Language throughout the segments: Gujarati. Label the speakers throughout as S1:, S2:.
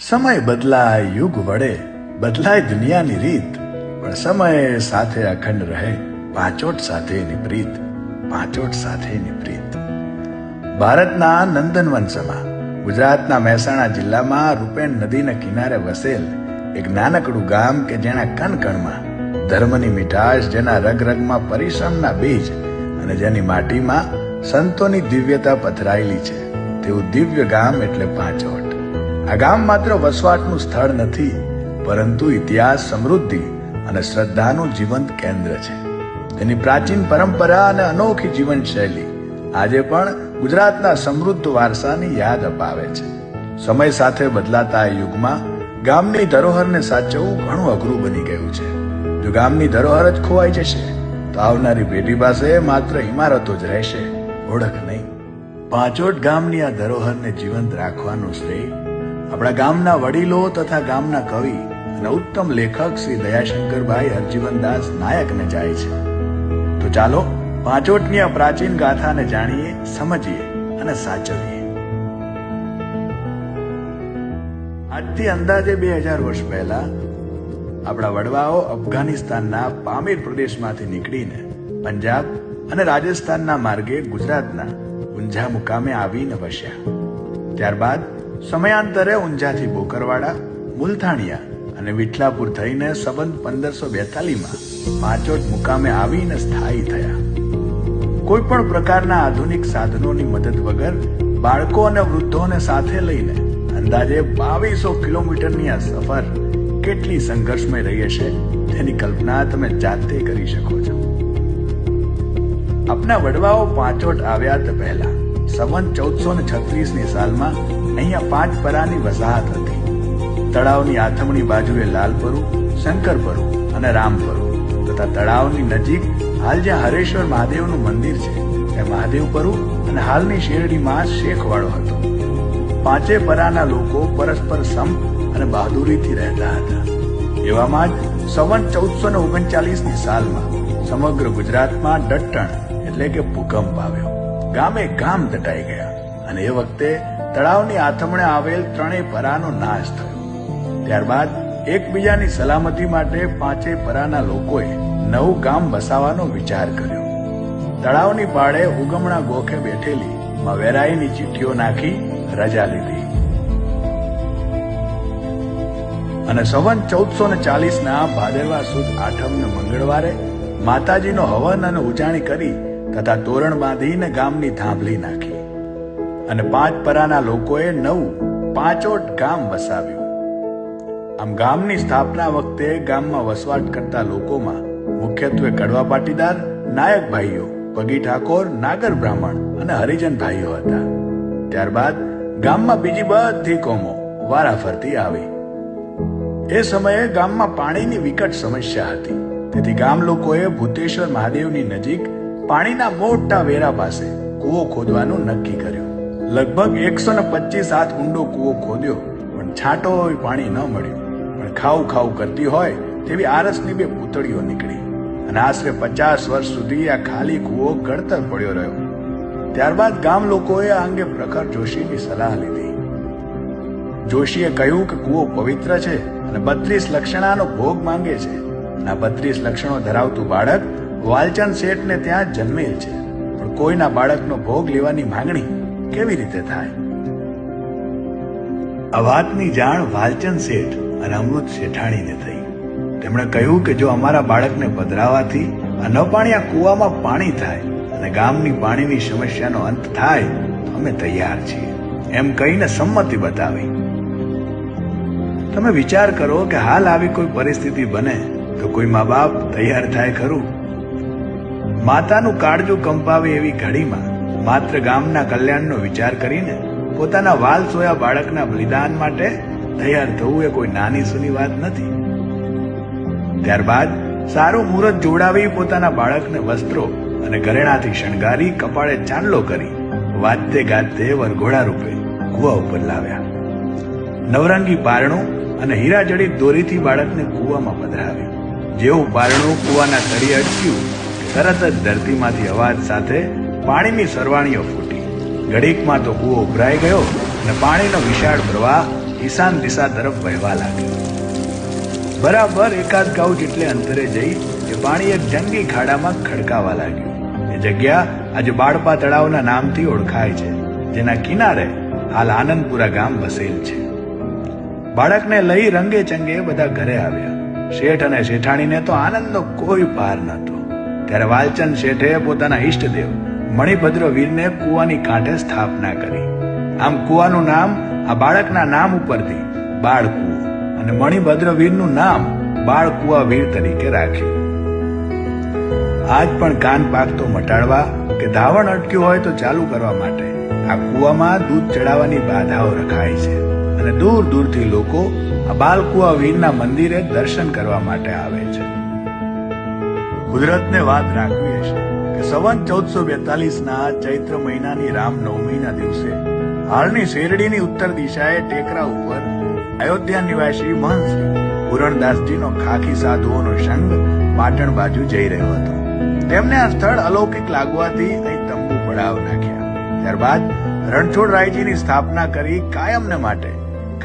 S1: સમય બદલાય, યુગ વળે, બદલાય દુનિયાની રીત, પણ સમય સાથે અખંડ રહે, પાંચોટ સાથેની પ્રીત, પાંચોટ સાથેની પ્રીત. ભારતના નંદનવન સમા ગુજરાતના મહેસાણા જિલ્લામાં રૂપેણ નદીના કિનારે વસેલ એક નાનકડું ગામ કે જેના કણ કણમાં ધર્મની મીઠાશ, જેના રગ રગમાં પરિશ્રમના બીજ અને જેની માટીમાં સંતોની દિવ્યતા પથરાયેલી છે, તેવું દિવ્ય ગામ એટલે પાંચોટ. આ ગામ માત્ર વસવાટનું સ્થળ નથી, પરંતુ ઇતિહાસ, સમૃદ્ધિ અને શ્રદ્ધાનું જીવંત કેન્દ્ર છે. તેની પ્રાચીન પરંપરા અને અનોખી જીવનશૈલી આજે પણ ગુજરાતના સમૃદ્ધ વારસાની યાદ અપાવે છે. સમય સાથે બદલાતા આ યુગમાં ગામની ધરોહરને સાચવવું ઘણું અઘરું બની ગયું છે. જો ગામની ધરોહર જ ખોવાઈ જશે તો આવનારી પેઢી પાસે માત્ર ઇમારતો જ રહેશે, ઓળખ નહીં. પાંચોટ ગામની આ ધરોહરને જીવંત રાખવાનું શ્રેય આપણા ગામના વડીલો તથા ગામના કવિ અને ઉત્તમ લેખક શ્રી દયાશંકરભાઈ હરજીવનદાસ નાયકને જાય છે. તો ચાલો પાંચોટની આ પ્રાચીન ગાથાને જાણીએ, સમજીએ અને સાચવીએ. આજથી અંદાજે 2000 વર્ષ પહેલા આપણા વડવાઓ અફઘાનિસ્તાનના પામીર પ્રદેશમાંથી નીકળીને પંજાબ અને રાજસ્થાનના માર્ગે ગુજરાતના ઊંઝા મુકામે આવીને વસ્યા. ત્યારબાદ સમયાંતરે ઊંઝાથી બોકરવાડા, મુલથાણિયા અને વિઠલાપુર થઈને સંવંત 1542માં પાંચોટ મુકામે આવીને સ્થાયી થયા. કોઈ પણ પ્રકારના આધુનિક સાધનોની મદદ વગર બાળકો અને વૃદ્ધોને સાથે લઈને અંદાજે 2200 કિલોમીટરની આ સફર કેટલી સંઘર્ષમય રહી હશે તેની કલ્પના તમે જાતે કરી શકો છો. આપના વડવાઓ પાંચોટ આવ્યા તે પહેલા સંવંત 1436ની સાલમાં અહીંયા 5 પરાની વસાહત હતી. તળાવની આથમણી બાજુએ લાલપરુ, શંકરપરુ અને રામપરુ તથા તળાવની નજીક હાલ જ્યાં હરેશ્વર મહાદેવનું મંદિર છે ત્યાં મહાદેવપરુ અને હાલની શેરડીમાં શેખવાડો હતો. 5 પરાના લોકો પરસ્પર સંપ અને બહાદુરીથી રહેતા હતા. એવામાં જ સંવંત 1439ની સાલમાં સમગ્ર ગુજરાતમાં ડટ્ટણ એટલે કે ભૂકંપ આવ્યો. ગામે ગામ દટાઈ ગયા અને એ વખતે તળાવની આથમણે આવેલ 3 પરાનો નાશ થયો. ત્યારબાદ એકબીજાની સલામતી માટે 5 પરાના લોકોએ નવું ગામ બસાવવાનો વિચાર કર્યો. તળાવની પાળે ઉગમણા ગોખે બેઠેલી માં વેરાઈની ચીઠીઓ નાખી રજા લીધી અને સંવંત 1440ના ભાદરવા સુદ આઠમને મંગળવારે માતાજીનો હવન અને ઉજાણી કરી તથા તોરણ બાંધીને ગામની થાંભલી નાખી અને 5 પરાના લોકોએ નવું પાંચોટ ગામ વસાવ્યું. આમ ગામની સ્થાપના વખતે ગામમાં વસવાટ કરતા લોકોમાં મુખ્યત્વે કડવા પાટીદાર, નાયક ભાઈઓ, પગી ઠાકોર, નાગર બ્રાહ્મણ અને હરિજન ભાઈઓ હતા. ત્યારબાદ ગામમાં બીજી બધી કોમો વારાફરતી આવી. એ સમયે ગામમાં પાણીની વિકટ સમસ્યા હતી. તેથી ગામ લોકોએ ભૂતેશ્વર મહાદેવની નજીક પાણીના મોટા વેરા પાસે કૂવો ખોદવાનું નક્કી કર્યું. લગભગ 125 હાથ ઊંડો કૂવો ખોદ્યો, પણ છાંટો પાણી ન મળ્યું. પણ ખાવ ખાવ કરતી હોય તેવી આરસની 2 પૂતળીઓ નીકળી અને આશરે 50 વર્ષ સુધી આ ખાલી કૂવો ગળતર પડ્યો રહ્યો. ત્યારબાદ ગામ લોકોએ આ અંગે પ્રખર જોશીની સલાહ લીધી. જોશીએ કહ્યું કે કૂવો પવિત્ર છે અને 32 લક્ષણાનો ભોગ માંગે છે. આ 32 લક્ષણો ધરાવતું બાળક વાલચંદ શેઠને ત્યાં જન્મેલ છે, પણ કોઈના બાળકનો ભોગ લેવાની માંગણી કેવી રીતે થાય? આ વાતની જાણ વાલચંદ શેઠ અને અમૃત શેઠાણીને થઈ. તેમણે કહ્યું કે જો અમારા બાળકને પધરાવાથી આ ન પાણીયા કૂવામાં પાણી થાય અને ગામની પાણીની સમસ્યાનો અંત થાય તો અમે તૈયાર છીએ, એમ કહીને સંમતિ બતાવી. તમે વિચાર કરો કે હાલ આવી કોઈ પરિસ્થિતિ બને તો કોઈ મા બાપ તૈયાર થાય ખરું? માતાનું કાળજું કંપાવે એવી ઘડીમાં માત્ર ગામના કલ્યાણનો વિચાર કરીને પોતાના વાલ સોયા બાળકના બલિદાન માટે તૈયાર થવું એ કોઈ નાની સૂની વાત નથી. ત્યારબાદ સારું મુહૂર્ત જોડાવી પોતાના બાળકને વસ્ત્રો અને ઘરેણાથી શણગારી કપાળે ચાંદલો કરી વાજતે ગાજતે વરઘોડા રૂપે કૂવા ઉપર લાવ્યા. નવરંગી પારણું અને હીરાજડિત દોરીથી બાળકને કૂવામાં પધરાવ્યું. જેવું પારણું કૂવાના તળિયે અટક્યું તરત જ ધરતીમાંથી અવાજ સાથે પાણીની સરવાણીઓ ફૂટી. ઘડીકમાં તો કૂવો ઉભરાઈ ગયો અને પાણીનો વિશાળ પ્રવાહ ઈશાન દિશા તરફ વહેવા લાગ્યો. બરાબર એકાદ ગાઉ જેટલે અંતરે જઈ એ પાણી એક જંગી ખાડામાં ખડકાવા લાગ્યું. એ જગ્યા આજે બાળપા તળાવના નામથી ઓળખાય છે, જેના કિનારે હાલ આનંદપુરા ગામ વસેલ છે. બાળકને લઈ રંગે ચંગે બધા ઘરે આવ્યા. શેઠ અને શેઠાણીને તો આનંદનો કોઈ પાર નહોતો. ત્યારે વાલચંદ શેઠે પોતાના ઈષ્ટદેવ મણિભદ્ર વીરને કુવાની કાંઠે સ્થાપના કરી. આમ કુવાનું નામ આ બાળકના નામ ઉપરથી બાળકુવો અને મણિભદ્ર વીરનું નામ બાળકુવા વીર તરીકે રાખ્યું. આજ પણ કાન પાકતો મટાડવા કે ધાવણ અટક્યું હોય તો ચાલુ કરવા માટે આ કુવામાં દૂધ ચડાવવાની બાધાઓ રખાય છે અને દૂર દૂરથી લોકો આ બાલકુવા વીરના મંદિરે દર્શન કરવા માટે આવે છે. કુદરતને વાત રાખવી હશે કે સંવત 1442 ચૈત્ર મહિનાની રામનવમીના દિવસે હાલની શેરડીની ઉત્તર દિશાએ ટેકરા ઉપર અયોધ્યા નિવાસી મહંત પૂરણદાસજીનો ખાખી સાધુઓનો સંઘ પાટણ બાજુ જઈ રહ્યો હતો. તેમને આ સ્થળ અલૌકિક લાગવાથી અહીં તંબુ પડાવ નાખ્યા. ત્યારબાદ રણછોડરાયજીની સ્થાપના કરી કાયમને માટે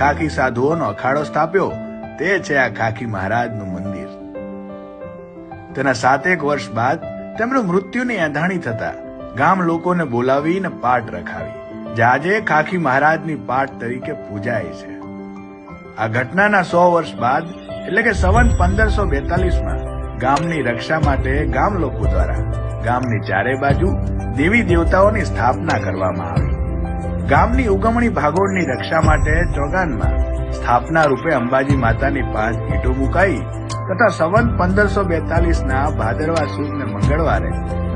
S1: ખાખી સાધુઓનો અખાડો સ્થાપ્યો. તે છે આ ખાખી મહારાજનું મંદિર. તેના 7 વર્ષ બાદ તેમનું મૃત્યુની એંધાણી થતા ગામ લોકોને બોલાવીને પાટ રખાવી, જે આજે ખાખી મહારાજની પાટ તરીકે પૂજાય છે. આ ઘટનાના 100 વર્ષ બાદ એટલે કે સંવત 1542 ગામની રક્ષા માટે ગામ લોકો દ્વારા ગામની ચારે બાજુ દેવી દેવતાઓની સ્થાપના કરવામાં આવી. ગામની ઉગમણી ભાગોળની રક્ષા માટે ચોગાનમાં સ્થાપના રૂપે અંબાજી માતાની 5 ઈંટો મુકાઈ તથા સંવત 1542 ભાદરવા સુદ ને મંગળવારે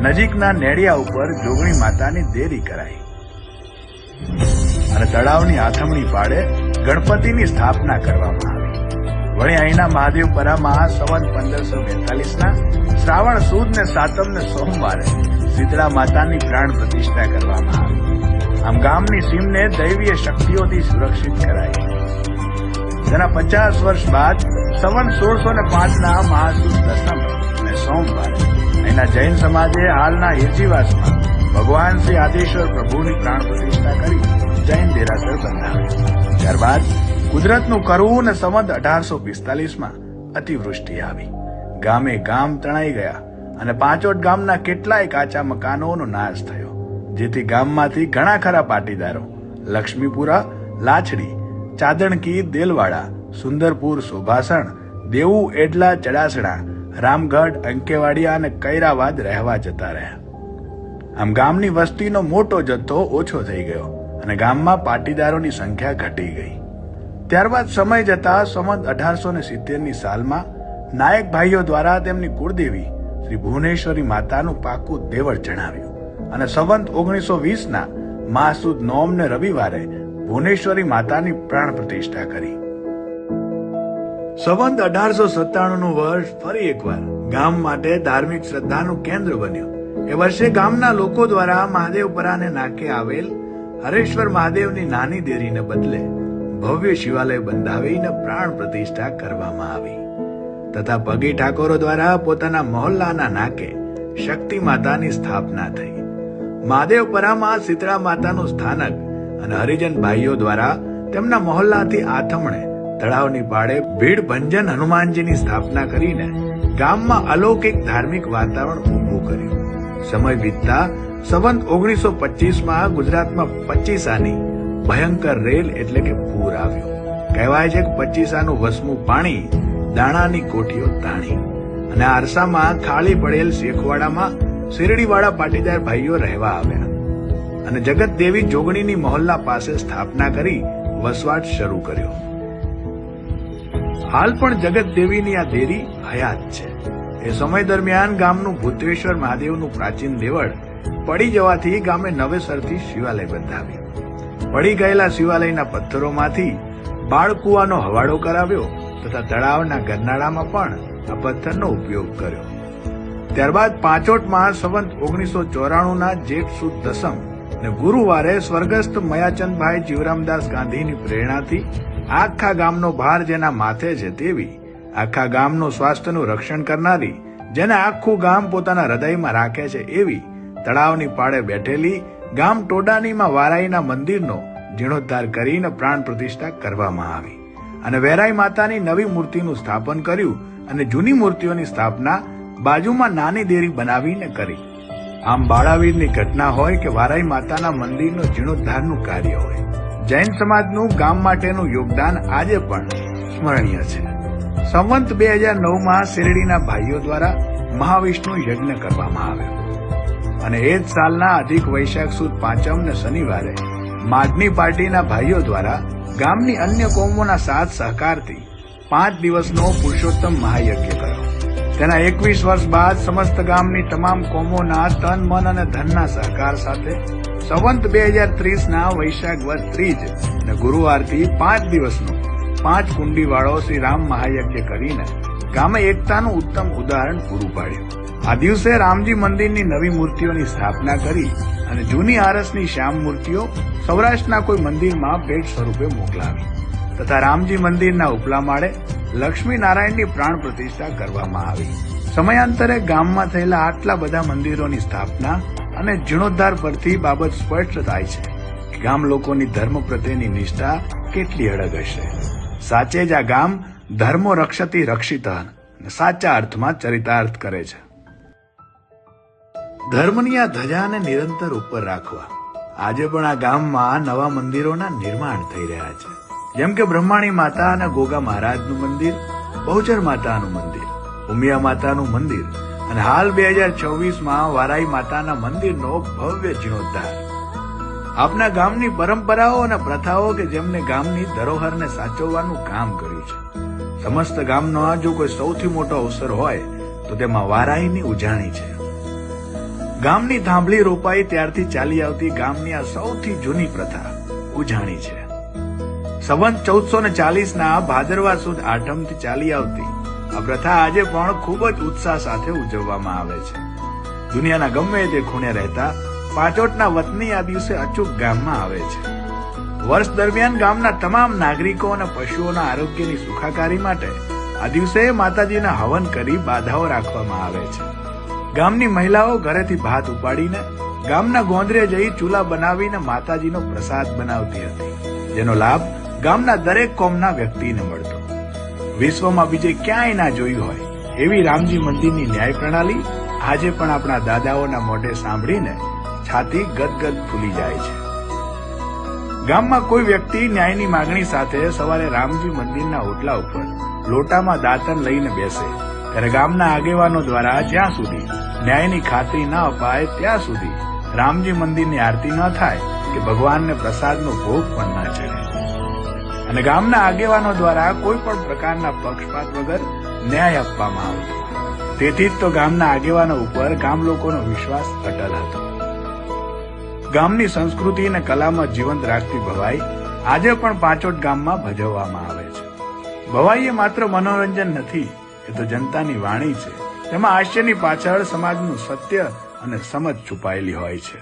S1: નજીકના નેડિયા ઉપર જોગણી માતાની દેરી કરાઈ અને તળાવની આથમણી પાડે ગણપતિની સ્થાપના કરવામાં આવી. વળી અહીંના મહાદેવપરામાં સંવત 1542 શ્રાવણ સુદ ને સાતમ ને સોમવારે શીતળા માતાની પ્રાણ પ્રતિષ્ઠા કરવામાં આવી. આમ ગામની સીમને દૈવીય શક્તિઓથી સુરક્ષિત કરાઈ. તેના 50 વર્ષ બાદ સંવત 1605 મહાસુદ દસમ અને સોમવારે અહીંના જૈન સમાજે હાલના હિરજીવાસમાં ભગવાન શ્રી આદેશ્વર પ્રભુની પ્રાણ પ્રતિષ્ઠા કરી જૈન દેરાસર બંધાવ્યું. ત્યારબાદ કુદરતનું કરવું અને સંવત 1845 અતિવૃષ્ટિ આવી. ગામે ગામ તણાઈ ગયા અને પાંચોટ ગામના કેટલાય કાચા મકાનોનો નાશ થયો, જેથી ગામમાંથી ઘણા ખરા પાટીદારો લક્ષ્મીપુરા, લાછડી, ચાદણકી, દેલવાડા, સુંદરપુર, સોભાસણ, દેવું, એડલા, ચડાસણા, રામગઢ, અંકેવાડિયા અને કૈરાવાદ રહેવા જતા રહ્યા. આમ ગામની વસ્તીનો મોટો જથ્થો ઓછો થઈ ગયો અને ગામમાં પાટીદારોની સંખ્યા ઘટી ગઈ. ત્યારબાદ સમય જતા સંવત 1870 સાલમાં નાયક ભાઈઓ દ્વારા તેમની કુળદેવી શ્રી ભુવનેશ્વરી માતાનું પાકું દેવળ જણાવ્યું અને સંવત 1920 મહાસુદ નોમ ને રવિવારે ભુવનેશ્વરી માતાની પ્રાણ પ્રતિષ્ઠા કરી. સંવત 1897 વર્ષ ફરી એકવાર ગામ માટે ધાર્મિક શ્રદ્ધાનું કેન્દ્ર બન્યું. એ વર્ષે ગામના લોકો દ્વારા મહાદેવપરાને નાકે આવેલ હરેશ્વર મહાદેવની નાની દેરીને બદલે ભવ્ય શિવાલય બંધાવીને પ્રાણ પ્રતિષ્ઠા કરવામાં આવી તથા પગી ઠાકોરો દ્વારા પોતાના મહોલ્લાના નાકે શક્તિ માતાની સ્થાપના થઈ. મહાદેવપરામાં શીતળા માતાનું સ્થાનક અને હરિજન ભાઈઓ દ્વારા તેમના મહોલ્લાથી આથમણે તળાવની પાળે ભીડ ભંજન હનુમાનજીની સ્થાપના કરીને ગામમાં અલૌકિક ધાર્મિક વાતાવરણ ઊભું કર્યું. સમય વીતતા સંવત 1925 ગુજરાતમાં 25 ભયંકર રેલ એટલે કે પૂર આવ્યું. કહેવાય છે કે 25 વસમું પાણી દાણાની કોઠીઓ તાણી અને આરસામાં ખાલી પડેલ શેખવાડામાં શેરડીવાળા પાટીદાર ભાઈઓ રહેવા આવ્યા અને જગત દેવી જોગણીની મહોલ્લા પાસે સ્થાપના કરી વસવાટ શરૂ કર્યો. હાલ પણ જગત દેવીની આ દેરી હયાત છે. એ સમય દરમિયાન ગામનું ભૂતેશ્વર મહાદેવનું પ્રાચીન દેવળ પડી જવાથી ગામે નવેસરથી શિવાલય બંધાવ્યું. પડી ગયેલા શિવાલયના પથ્થરોમાંથી બાળકુવાનો હવાડો કરાવ્યો તથા તળાવના ગરનાળામાં પણ આ પથ્થરનો ઉપયોગ કર્યો. ત્યારબાદ પાંચોટમાં સંવત 1994 જેઠ સુદ દસમ ને ગુરુવારે સ્વર્ગસ્થ મયાચંદભાઈ જીવરામદાસ ગાંધીની પ્રેરણાથી આખા ગામનો ભાર જેના માથે છે તેવી આખા ગામનું સ્વાસ્થ્યનું રક્ષણ કરનારી, જેને આખું ગામ પોતાના હૃદયમાં રાખે છે એવી તળાવની પાળે બેઠેલી ગામ ટોડાનીમાં વારાઈના મંદિરનો જીર્ણોદ્ધાર કરીને પ્રાણ પ્રતિષ્ઠા કરવામાં આવી અને વેરાઈ માતાની નવી મૂર્તિનું સ્થાપન કર્યું અને જૂની મૂર્તિઓની સ્થાપના બાજુમાં નાની દેરી બનાવીને કરી. આમ બાળાવીરની ઘટના હોય કે વારાઈ માતાના મંદિરનો જીર્ણોદ્ધારનું કાર્ય હોય, જૈન સમાજનું ગામ માટેનું યોગદાન આજે પણ સ્મરણીય છે. સંવંત 2009માં શેરડીના ભાઈઓ દ્વારા મહાવિષ્ણુ યજ્ઞ કરવામાં આવ્યો અને એ જ સાલના અધિક વૈશાખ સુદ 5 ને શનિવારે માદની પાર્ટીના ભાઈઓ દ્વારા ગામની અન્ય કોમોના સાથ સહકારથી 5 દિવસનો પુરુષોત્તમ મહાયજ્ઞ કર્યો. તેના 21 વર્ષ બાદ સમસ્ત ગામની તમામ કોમોના તન મન અને ધનના સહકાર સાથે સંવંત 2030ના વૈશાખ વદ ત્રીજ અને ગુરુવારથી 5 દિવસનો 5 કુંડી વાળો શ્રી રામ મહાયજ્ઞ કરીને ગામે એકતાનું ઉત્તમ ઉદાહરણ પૂરું પાડ્યું. આ દિવસે રામજી મંદિરની નવી મૂર્તિઓની સ્થાપના કરી અને જૂની આરસની શ્યામ મૂર્તિઓ સૌરાષ્ટ્રના કોઈ મંદિરમાં ભેટ સ્વરૂપે મોકલાવી તથા રામજી મંદિરના ઉપલા માળે લક્ષ્મી નારાયણની પ્રાણ પ્રતિષ્ઠા કરવામાં આવી. સમયાંતરે ગામમાં થયેલા આટલા બધા મંદિરોની સ્થાપના અને જીર્ણોદ્ધાર પરથી બાબત સ્પષ્ટ થાય છે કે ગામ લોકોની ધર્મ પ્રત્યેની નિષ્ઠા કેટલી અડગ હશે. સાચે જ આ ગામ ધર્મો રક્ષતી રક્ષિત સાચા અર્થમાં ચરિતાર્થ કરે છે. ધર્મની આ ધજાને નિરંતર ઉપર રાખવા આજે પણ આ ગામમાં નવા મંદિરોના નિર્માણ થઈ રહ્યા છે. જેમ કે બ્રહ્માણી માતા અને ગોગા મહારાજનું મંદિર, બહુચર માતાનું મંદિર, ઉમિયા માતાનું મંદિર અને હાલ 2026માં વારાઈ માતાના મંદિરનો ભવ્ય જીર્ણોદ્ધાર. આપના ગામની પરંપરાઓ અને પ્રથાઓ કે જેમને ગામની ધરોહરને સાચવવાનું કામ કર્યું છે. સમસ્ત ગામનો જો કોઈ સૌથી મોટો અવસર હોય તો તેમાં વારાઈની ઉજાણી છે. ગામની થાંભલી રોપાઈ ત્યારથી ચાલી આવતી ગામની આ સૌથી જૂની પ્રથા ઉજાણી છે. સંવંત 1440ના ભાદરવા સુદ આઠમથી ચાલી આવતી આ પ્રથા આજે પણ ખૂબ જ ઉત્સાહ સાથે ઉજવવામાં આવે છે. દુનિયાના ગમે તે ખૂણે રહેતા પાંચોટના વતની આ દિવસે અચૂક ગામમાં આવે છે. વર્ષ દરમિયાન ગામના તમામ નાગરિકો અને પશુઓના આરોગ્યની સુખાકારી માટે આ દિવસે માતાજીના હવન કરી બાધાઓ રાખવામાં આવે છે. ગામની મહિલાઓ ઘરેથી ભાત ઉપાડીને ગામના ગોંદરે જઈ ચૂલા બનાવીને માતાજીનો પ્રસાદ બનાવતી હતી, જેનો લાભ ગામના દરેક કોમના વ્યક્તિને મળતો. વિશ્વમાં બીજે ક્યાંય ના જોયું હોય એવી રામજી મંદિરની ન્યાય પ્રણાલી આજે પણ આપણા દાદાઓના મોઢે સાંભળીને છાતી ગદગદ ફૂલી જાય છે. ગામમાં કોઈ વ્યક્તિ ન્યાયની માંગણી સાથે સવારે રામજી મંદિરના ઓટલા ઉપર લોટામાં દાંતણ લઈને બેસે ત્યારે ગામના આગેવાનો દ્વારા જ્યાં સુધી ન્યાયની ખાતરી ન અપાય ત્યાં સુધી રામજી મંદિરની આરતી ન થાય કે ભગવાનને પ્રસાદનો ભોગ પણ ન ચડે અને ગામના આગેવાનો દ્વારા કોઈ પણ પ્રકારના પક્ષપાત વગર ન્યાય આપવામાં આવતો. તેથી જ તો ગામના આગેવાનો ઉપર ગામ લોકોનો વિશ્વાસ અટલ હતો. ગામની સંસ્કૃતિ અને કલામાં જીવંત રાખતી ભવાઈ આજે પણ પાંચોટ ગામમાં ભજવવામાં આવે છે. ભવાઈ એ માત્ર મનોરંજન નથી, એ તો જનતાની વાણી છે. તેમાં હાસ્યની પાછળ સમાજનું સત્ય અને સમજ છુપાયેલી હોય છે.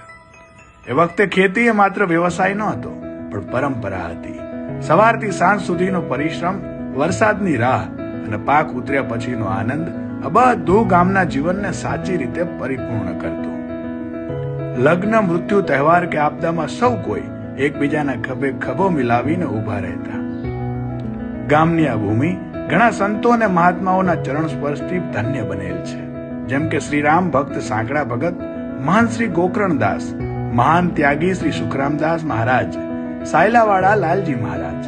S1: એ વખતે ખેતી એ માત્ર વ્યવસાય ન હતો પણ પરંપરા હતી. સવારથી સાંજ સુધીનો પરિશ્રમ, વરસાદની રાહ અને પાક ઉતર્યા પછીનો આનંદ આ બધું ગામના જીવનને સાચી રીતે પરિપૂર્ણ કરતું. લગ્ન, મૃત્યુ, તહેવાર કે આપદામાં સૌ કોઈ એકબીજાના ખભે ખભો મિલાવીને ઉભા રહેતા. ગામની આ ભૂમિ ઘણા સંતો અને મહાત્માઓના ચરણ સ્પર્શથી ધન્ય બનેલ છે. જેમ કે શ્રી રામ ભક્ત સાંકડા ભગત, મહાન શ્રી ગોકર્ણદાસ, મહાન ત્યાગી શ્રી સુખરામદાસ મહારાજ, સાયલાવાળા લાલજી મહારાજ.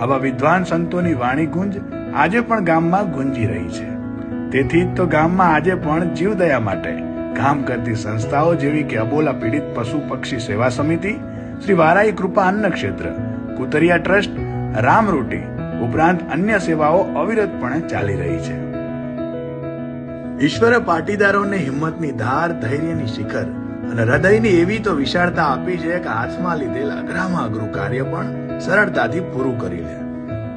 S1: આવા વિદ્વાન સંતોની વાણી ગુંજ આજે પણ ગામમાં ગુંજી રહી છે. તેથી જ તો ગામમાં આજે પણ જીવદયા માટે કામ કરતી સંસ્થાઓ જેવી કે અબોલા પીડિત પશુ પક્ષી સેવા સમિતિ, શ્રી વારાઈ કૃપા અન્ન ક્ષેત્ર, કુતરિયા ટ્રસ્ટ, રામરોટી ઉપરાંત અન્ય સેવાઓ અવિરતપણે ચાલી રહી છે. ઈશ્વરે પાટીદારોને હિંમતની ધાર, ધૈર્યની શિખર અને હૃદયની એવી તો વિશાળતા આપી છે કે હાથમાં લીધેલ અઘરામાં અઘરું કાર્ય પણ સરળતાથી પૂરું કરી લે.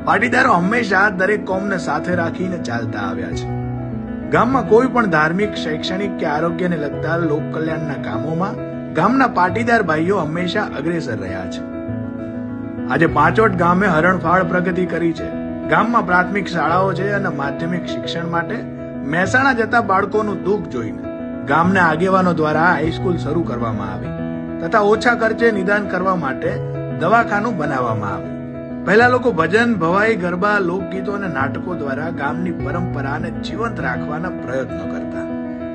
S1: પાટીદારો હંમેશા દરેક કોમને સાથે રાખીને ચાલતા આવ્યા છે. ગામમાં કોઈ પણ ધાર્મિક, શૈક્ષણિક કે આરોગ્યને લગતા લોક કલ્યાણના કામોમાં ગામના પાટીદાર ભાઈઓ હંમેશા અગ્રેસર રહ્યા છે. આજે પાંચોટ ગામે હરણફાળ પ્રગતિ કરી છે. ગામમાં પ્રાથમિક શાળાઓ છે અને માધ્યમિક શિક્ષણ માટે મહેસાણા જતા બાળકોનું દુઃખ જોઈને ગામના આગેવાનો દ્વારા હાઈસ્કૂલ શરૂ કરવામાં આવી તથા ઓછા ખર્ચે નિદાન કરવા માટે દવાખાનું બનાવવામાં આવ્યું. પહેલા લોકો ભજન, ભવાઈ, ગરબા, લોકગીતો અને નાટકો દ્વારા ગામની પરંપરાને જીવંત રાખવાના પ્રયત્નો કરતા.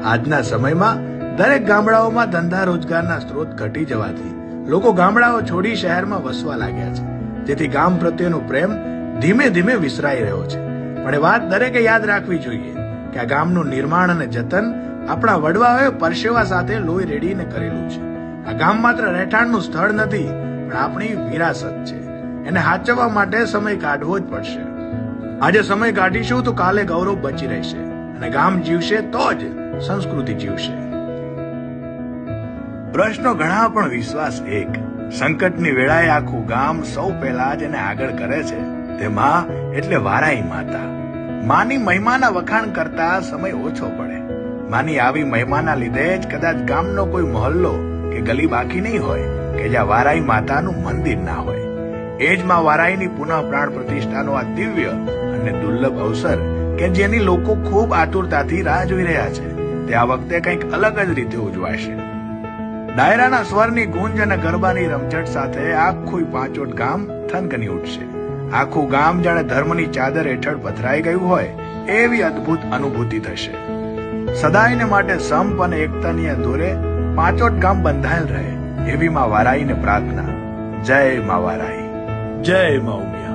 S1: આજના સમયમાં દરેક ગામડાઓમાં ધંધા રોજગારના સ્ત્રોત ઘટી જવાથી લોકો ગામડાઓ છોડી શહેરમાં વસવા લાગ્યા છે, જેથી ગામ પ્રત્યેનો પ્રેમ ધીમે ધીમે વિસરાઈ રહ્યો છે. પણ એ વાત દરેકે યાદ રાખવી જોઈએ કે આ ગામનું નિર્માણ અને જતન આપણા વડવાઓએ પરસેવા સાથે લોહી રેડીને કરેલું છે. આ ગામ માત્ર રહેઠાણનું સ્થળ નથી, પણ આપણી વિરાસત છે. એને સાચવવા માટે સમય કાઢવો જ પડશે. આજે સમય કાઢીશું તો કાલે ગૌરવ બચી રહેશે, અને ગામ જીવશે તો જ સંસ્કૃતિ જીવશે. પ્રશ્નો ઘણા પણ વિશ્વાસ એક. સંકટની વેળાએ આખું ગામ સૌ પહેલા જ એને આગળ કરે છે તે માં એટલે વારાઈ માતા. માની મહિમાના વખાણ કરતા સમય ઓછો પડે. માની આવી મહિમાના લીધે જ કદાચ ગામનો કોઈ મહોલ્લો કે ગલી બાકી નહીં હોય કે જ્યાં વારાઈ માતાનું મંદિર ના હોય. એ જ માં વારાઈની પુનઃ પ્રાણ પ્રતિષ્ઠાનો આ દિવ્ય અને દુર્લભ અવસર કે જેની લોકો ખૂબ આતુરતાથી રાહ જોઈ રહ્યા છે, તે આ વખતે કંઈક અલગ જ રીતે ઉજવાશે. ડાયરાના સ્વરની ગુંજ અને ગરબાની રમઝટ સાથે આખું પાંચોટ ગામ થનગની ઉઠશે. આખું ગામ જાણે ધર્મની ચાદર હેઠળ પથરાઈ ગયું હોય એવી અદ્ભુત અનુભૂતિ થશે. સદાયને માટે સંપ અને એકતાની દોરે પાંચોટ ગામ બંધાયેલ રહે એવી માં વારાઈને પ્રાર્થના. જય માં વારાઈ, જય માં ઉમિયા.